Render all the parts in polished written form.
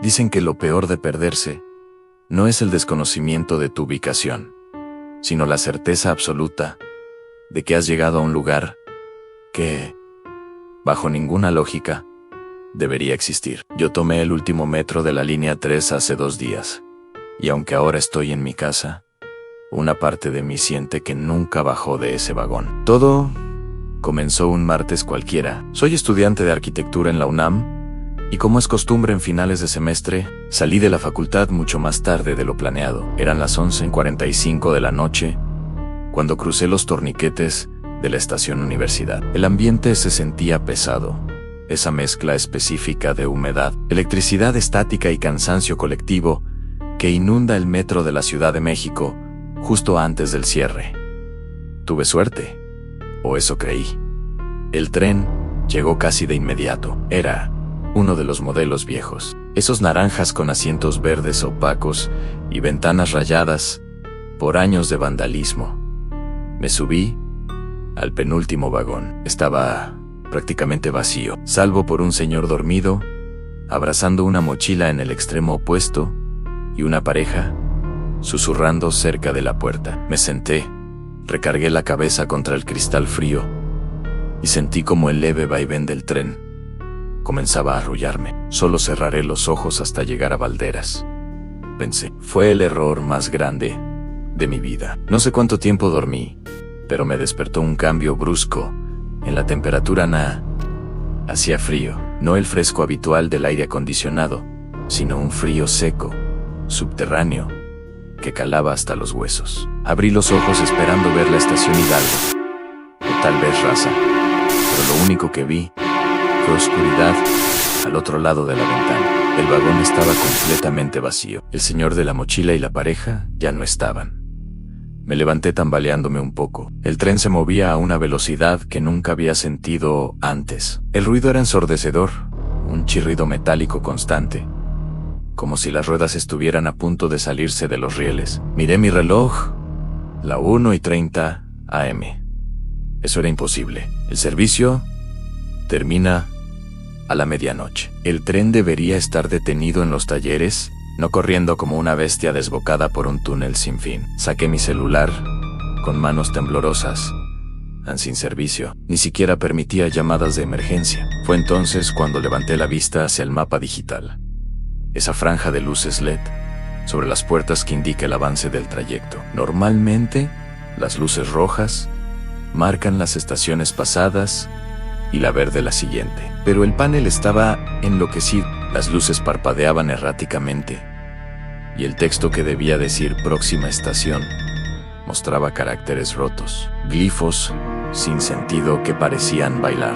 Dicen que lo peor de perderse no es el desconocimiento de tu ubicación, sino la certeza absoluta de que has llegado a un lugar que, bajo ninguna lógica, debería existir. Yo tomé el último metro de la línea 3 hace 2 días, y aunque ahora estoy en mi casa, una parte de mí siente que nunca bajó de ese vagón. Todo comenzó un martes cualquiera. Soy estudiante de arquitectura en la UNAM, y como es costumbre en finales de semestre, salí de la facultad mucho más tarde de lo planeado. Eran las 11:45 de la noche, cuando crucé los torniquetes de la estación Universidad. El ambiente se sentía pesado. Esa mezcla específica de humedad, electricidad estática y cansancio colectivo que inunda el metro de la Ciudad de México justo antes del cierre. Tuve suerte, o eso creí. El tren llegó casi de inmediato. Era uno de los modelos viejos, esos naranjas con asientos verdes opacos y ventanas rayadas por años de vandalismo. Me subí al penúltimo vagón. Estaba prácticamente vacío, salvo por un señor dormido, abrazando una mochila en el extremo opuesto, y una pareja susurrando cerca de la puerta. Me senté, recargué la cabeza contra el cristal frío y sentí como el leve vaivén del tren comenzaba a arrullarme. Solo cerraré los ojos hasta llegar a Valderas, pensé. Fue el error más grande de mi vida. No sé cuánto tiempo dormí, pero me despertó un cambio brusco en la temperatura. Hacía frío, no el fresco habitual del aire acondicionado, sino un frío seco, subterráneo, que calaba hasta los huesos. Abrí los ojos esperando ver la estación Hidalgo, o tal vez Raza, pero lo único que vi fue oscuridad al otro lado de la ventana. El vagón estaba completamente vacío. El señor de la mochila y la pareja ya no estaban. Me levanté tambaleándome un poco. El tren se movía a una velocidad que nunca había sentido antes. El ruido era ensordecedor, un chirrido metálico constante, como si las ruedas estuvieran a punto de salirse de los rieles. Miré mi reloj, la 1:30 AM. Eso era imposible. El servicio termina a la medianoche. El tren debería estar detenido en los talleres, no corriendo como una bestia desbocada por un túnel sin fin. Saqué mi celular, con manos temblorosas, sin servicio. Ni siquiera permitía llamadas de emergencia. Fue entonces cuando levanté la vista hacia el mapa digital. Esa franja de luces LED sobre las puertas que indica el avance del trayecto. Normalmente, las luces rojas marcan las estaciones pasadas y la verde la siguiente. Pero el panel estaba enloquecido. Las luces parpadeaban erráticamente, y el texto que debía decir próxima estación mostraba caracteres rotos, glifos sin sentido que parecían bailar.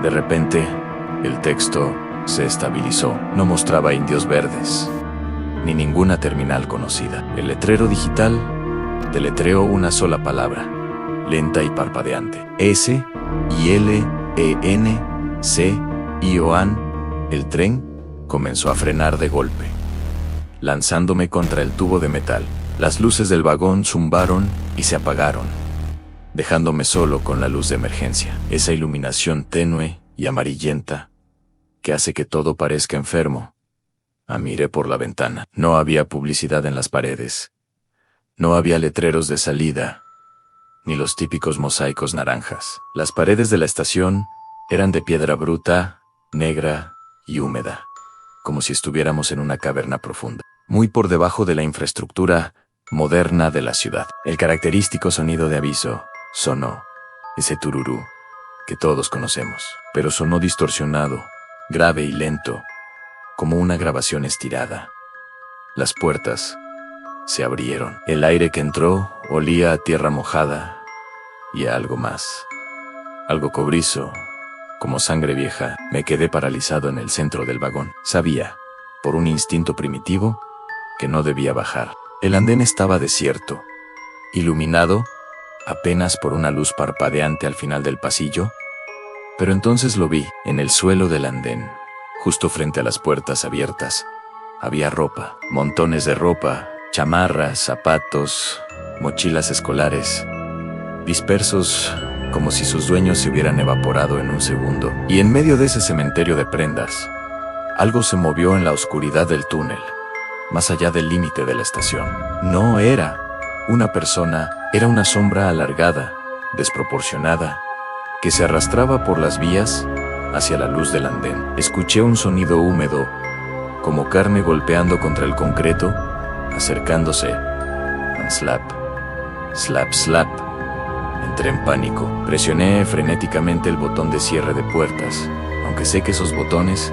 De repente, el texto se estabilizó. No mostraba indios verdes, ni ninguna terminal conocida. El letrero digital deletreó una sola palabra, lenta y parpadeante: S-I-L-E-N-C-I-O-An. El tren comenzó a frenar de golpe, lanzándome contra el tubo de metal. Las luces del vagón zumbaron y se apagaron, dejándome solo con la luz de emergencia. Esa iluminación tenue y amarillenta que hace que todo parezca enfermo. Miré por la ventana. No había publicidad en las paredes. No había letreros de salida, ni los típicos mosaicos naranjas. Las paredes de la estación eran de piedra bruta, negra y húmeda, como si estuviéramos en una caverna profunda, muy por debajo de la infraestructura moderna de la ciudad. El característico sonido de aviso sonó, ese tururú que todos conocemos, pero sonó distorsionado, grave y lento, como una grabación estirada. Las puertas se abrieron. El aire que entró olía a tierra mojada y a algo más, algo cobrizo, como sangre vieja. Me quedé paralizado en el centro del vagón. Sabía, por un instinto primitivo, que no debía bajar. El andén estaba desierto, iluminado apenas por una luz parpadeante al final del pasillo, pero entonces lo vi. En el suelo del andén, justo frente a las puertas abiertas, había ropa, montones de ropa, chamarras, zapatos, mochilas escolares, dispersos como si sus dueños se hubieran evaporado en un segundo. Y en medio de ese cementerio de prendas, Algo se movió en la oscuridad del túnel, más allá del límite de la estación. No era una persona, era una sombra alargada, desproporcionada, que se arrastraba por las vías hacia la luz del andén. Escuché un sonido húmedo, como carne golpeando contra el concreto, acercándose. And slap, slap, slap. Entré en pánico. Presioné frenéticamente el botón de cierre de puertas, aunque sé que esos botones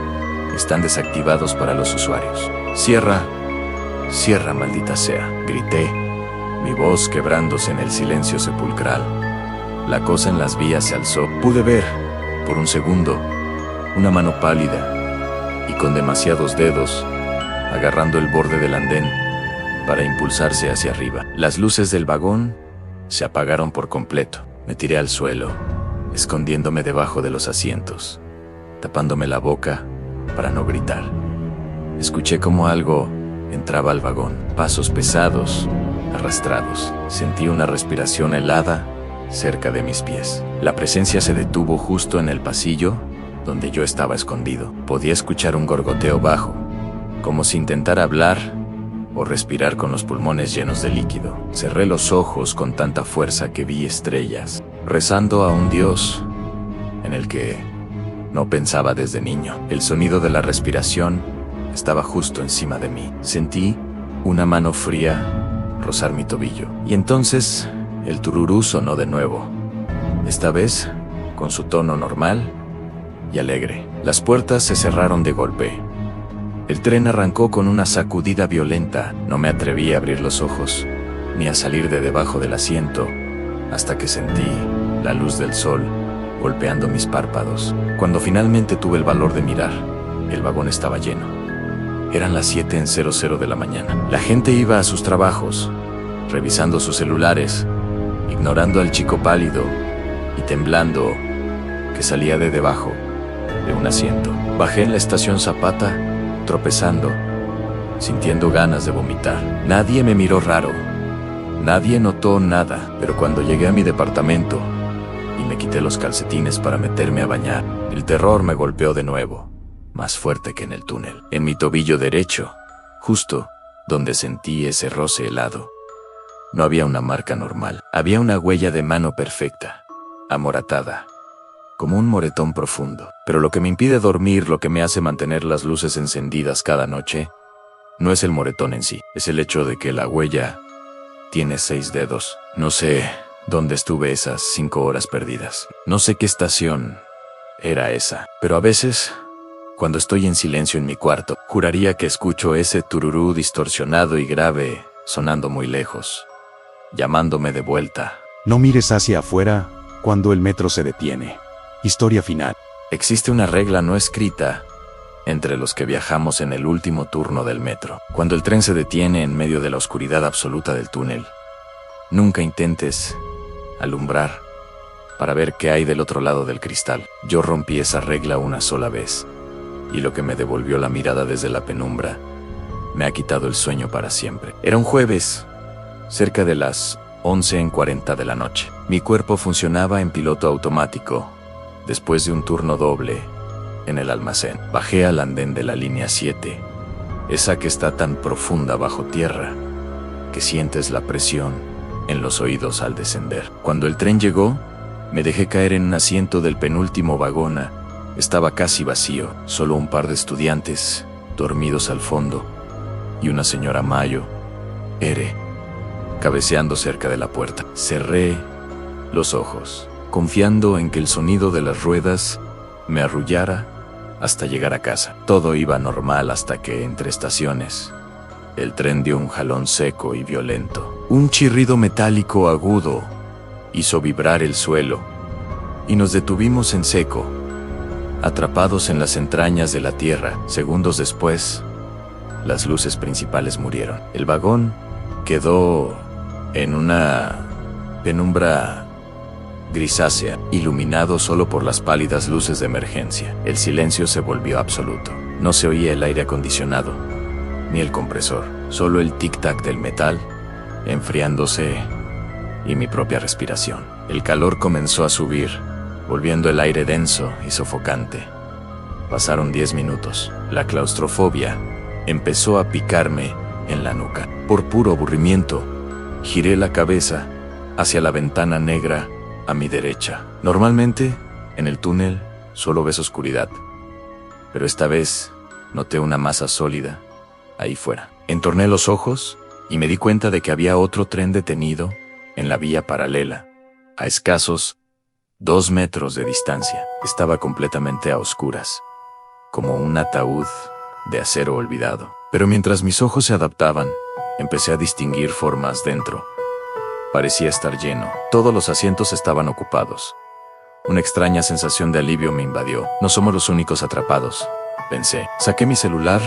están desactivados para los usuarios. Cierra, cierra, maldita sea, grité, mi voz quebrándose en el silencio sepulcral. La cosa en las vías se alzó. Pude ver, por un segundo, una mano pálida y con demasiados dedos, agarrando el borde del andén para impulsarse hacia arriba. Las luces del vagón se apagaron por completo. Me tiré al suelo, escondiéndome debajo de los asientos, tapándome la boca para no gritar. Escuché como algo entraba al vagón, pasos pesados, arrastrados. Sentí una respiración helada cerca de mis pies. La presencia se detuvo justo en el pasillo donde yo estaba escondido. Podía escuchar un gorgoteo bajo, como si intentara hablar o respirar con los pulmones llenos de líquido. Cerré los ojos con tanta fuerza que vi estrellas, rezando a un Dios en el que no pensaba desde niño. El sonido de la respiración estaba justo encima de mí. Sentí una mano fría rozar mi tobillo. Y entonces el tururú sonó de nuevo, esta vez con su tono normal y alegre. Las puertas se cerraron de golpe. El tren arrancó con una sacudida violenta. No me atreví a abrir los ojos, ni a salir de debajo del asiento, hasta que sentí la luz del sol golpeando mis párpados. Cuando finalmente tuve el valor de mirar, el vagón estaba lleno. Eran las 7:00 de la mañana. La gente iba a sus trabajos, revisando sus celulares, ignorando al chico pálido y temblando que salía de debajo de un asiento. Bajé en la estación Zapata, tropezando, sintiendo ganas de vomitar. Nadie me miró raro, nadie notó nada, pero cuando llegué a mi departamento y me quité los calcetines para meterme a bañar, el terror me golpeó de nuevo, más fuerte que en el túnel. En mi tobillo derecho, justo donde sentí ese roce helado, no había una marca normal. Había una huella de mano perfecta, amoratada, como un moretón profundo. Pero lo que me impide dormir, lo que me hace mantener las luces encendidas cada noche, no es el moretón en sí, es el hecho de que la huella tiene 6 dedos. No sé dónde estuve esas 5 horas perdidas. No sé qué estación era esa, pero a veces, cuando estoy en silencio en mi cuarto, juraría que escucho ese tururú distorsionado y grave sonando muy lejos, llamándome de vuelta. No mires hacia afuera cuando el metro se detiene. Historia final. Existe una regla no escrita entre los que viajamos en el último turno del metro. Cuando el tren se detiene en medio de la oscuridad absoluta del túnel, nunca intentes alumbrar para ver qué hay del otro lado del cristal. Yo rompí esa regla una sola vez, y lo que me devolvió la mirada desde la penumbra me ha quitado el sueño para siempre. Era un jueves, cerca de las 11:40 de la noche. Mi cuerpo funcionaba en piloto automático después de un turno doble en el almacén. Bajé al andén de la línea 7, esa que está tan profunda bajo tierra que sientes la presión en los oídos al descender. Cuando el tren llegó, me dejé caer en un asiento del penúltimo vagón. Estaba casi vacío, solo un par de estudiantes dormidos al fondo y una señora Mayo, cabeceando cerca de la puerta. Cerré los ojos, confiando en que el sonido de las ruedas me arrullara hasta llegar a casa. Todo iba normal hasta que, entre estaciones, el tren dio un jalón seco y violento. Un chirrido metálico agudo hizo vibrar el suelo y nos detuvimos en seco, atrapados en las entrañas de la tierra. Segundos después, las luces principales murieron. El vagón quedó en una penumbra grisácea, iluminado solo por las pálidas luces de emergencia. El silencio se volvió absoluto. No se oía el aire acondicionado, ni el compresor, solo el tic-tac del metal, enfriándose, y mi propia respiración. El calor comenzó a subir, volviendo el aire denso y sofocante. Pasaron 10 minutos. La claustrofobia empezó a picarme en la nuca. Por puro aburrimiento, giré la cabeza hacia la ventana negra a mi derecha. Normalmente, en el túnel, solo ves oscuridad. Pero esta vez, noté una masa sólida ahí fuera. Entorné los ojos y me di cuenta de que había otro tren detenido en la vía paralela, a escasos 2 metros de distancia. Estaba completamente a oscuras, como un ataúd de acero olvidado. Pero mientras mis ojos se adaptaban, empecé a distinguir formas dentro. Parecía estar lleno. Todos los asientos estaban ocupados. Una extraña sensación de alivio me invadió. No somos los únicos atrapados, pensé. Saqué mi celular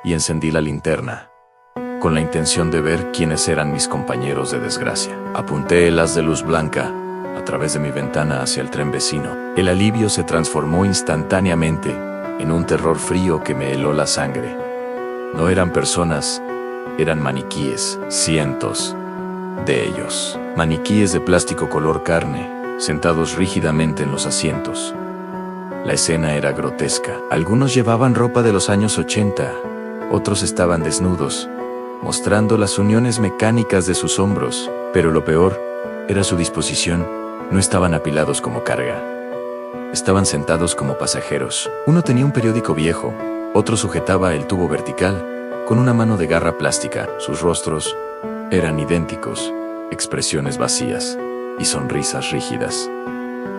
y encendí la linterna, con la intención de ver quiénes eran mis compañeros de desgracia. Apunté el haz de luz blanca a través de mi ventana hacia el tren vecino. El alivio se transformó instantáneamente en un terror frío que me heló la sangre. No eran personas, eran maniquíes, cientos de ellos. Maniquíes de plástico color carne, sentados rígidamente en los asientos. La escena era grotesca. Algunos llevaban ropa de los años 80, otros estaban desnudos, mostrando las uniones mecánicas de sus hombros, pero lo peor era su disposición. No estaban apilados como carga. Estaban sentados como pasajeros. Uno tenía un periódico viejo, otro sujetaba el tubo vertical con una mano de garra plástica. Sus rostros eran idénticos, expresiones vacías y sonrisas rígidas,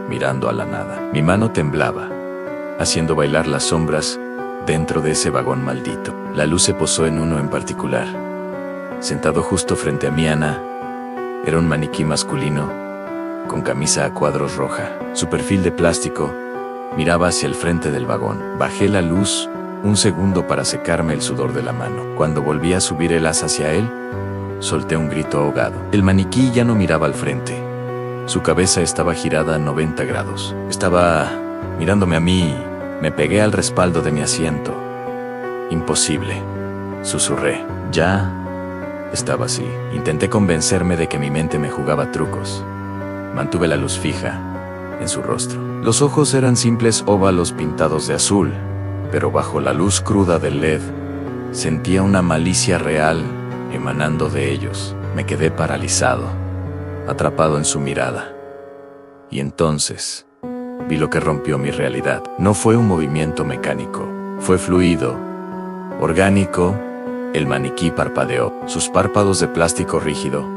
mirando a la nada. Mi mano temblaba, haciendo bailar las sombras dentro de ese vagón maldito. La luz se posó en uno en particular. Sentado justo frente a mí, Ana, era un maniquí masculino con camisa a cuadros roja. Su perfil de plástico miraba hacia el frente del vagón. Bajé la luz un segundo para secarme el sudor de la mano. Cuando volví a subir el haz hacia él, solté un grito ahogado. El maniquí ya no miraba al frente. Su cabeza estaba girada a 90 grados. Estaba mirándome a mí y me pegué al respaldo de mi asiento. Imposible, susurré. Ya estaba así. Intenté convencerme de que mi mente me jugaba trucos. Mantuve la luz fija en su rostro. Los ojos eran simples óvalos pintados de azul, pero bajo la luz cruda del LED sentía una malicia real emanando de ellos. Me quedé paralizado, atrapado en su mirada. Y entonces vi lo que rompió mi realidad. No fue un movimiento mecánico, fue fluido, orgánico. El maniquí parpadeó. Sus párpados de plástico rígido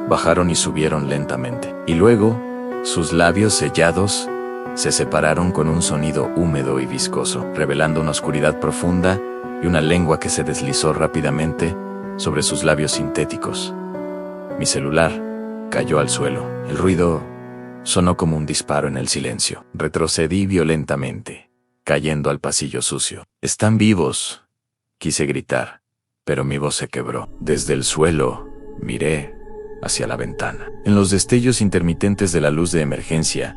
bajaron y subieron lentamente. Y luego, sus labios sellados se separaron con un sonido húmedo y viscoso, revelando una oscuridad profunda y una lengua que se deslizó rápidamente sobre sus labios sintéticos. Mi celular cayó al suelo. El ruido sonó como un disparo en el silencio. Retrocedí violentamente, cayendo al pasillo sucio. «¡Están vivos!», quise gritar, pero mi voz se quebró. Desde el suelo, miré hacia la ventana. En los destellos intermitentes de la luz de emergencia,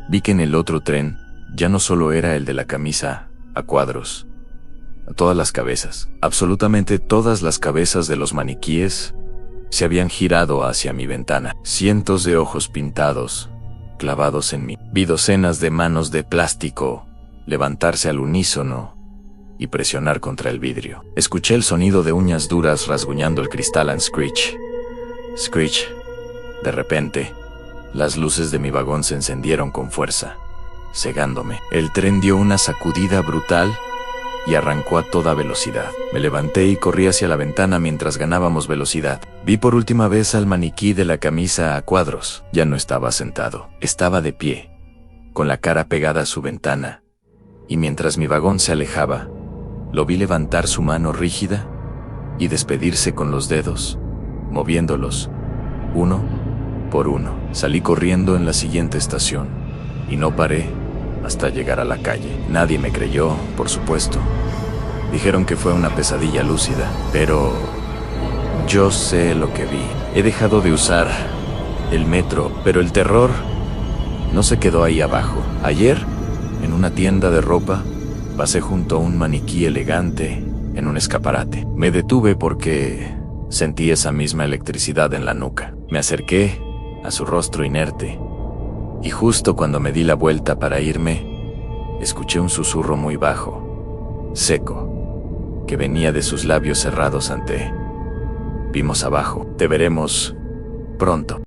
vi que en el otro tren ya no solo era el de la camisa a cuadros. Todas las cabezas, absolutamente todas las cabezas de los maniquíes, se habían girado hacia mi ventana. Cientos de ojos pintados, clavados en mí. Vi docenas de manos de plástico levantarse al unísono y presionar contra el vidrio. Escuché el sonido de uñas duras rasguñando el cristal and screech. Screech. De repente, las luces de mi vagón se encendieron con fuerza, cegándome. El tren dio una sacudida brutal y arrancó a toda velocidad. Me levanté y corrí hacia la ventana mientras ganábamos velocidad. Vi por última vez al maniquí de la camisa a cuadros. Ya no estaba sentado, estaba de pie, con la cara pegada a su ventana, y mientras mi vagón se alejaba, lo vi levantar su mano rígida y despedirse con los dedos, moviéndolos, uno por uno. Salí corriendo en la siguiente estación, y no paré hasta llegar a la calle. Nadie me creyó, por supuesto. Dijeron que fue una pesadilla lúcida, pero yo sé lo que vi. He dejado de usar el metro, pero el terror no se quedó ahí abajo. Ayer, en una tienda de ropa, pasé junto a un maniquí elegante en un escaparate. Me detuve porque sentí esa misma electricidad en la nuca. Me acerqué a su rostro inerte, y justo cuando me di la vuelta para irme, Escuché un susurro muy bajo, seco, que venía de sus labios cerrados ante. Vimos abajo. Te veremos pronto.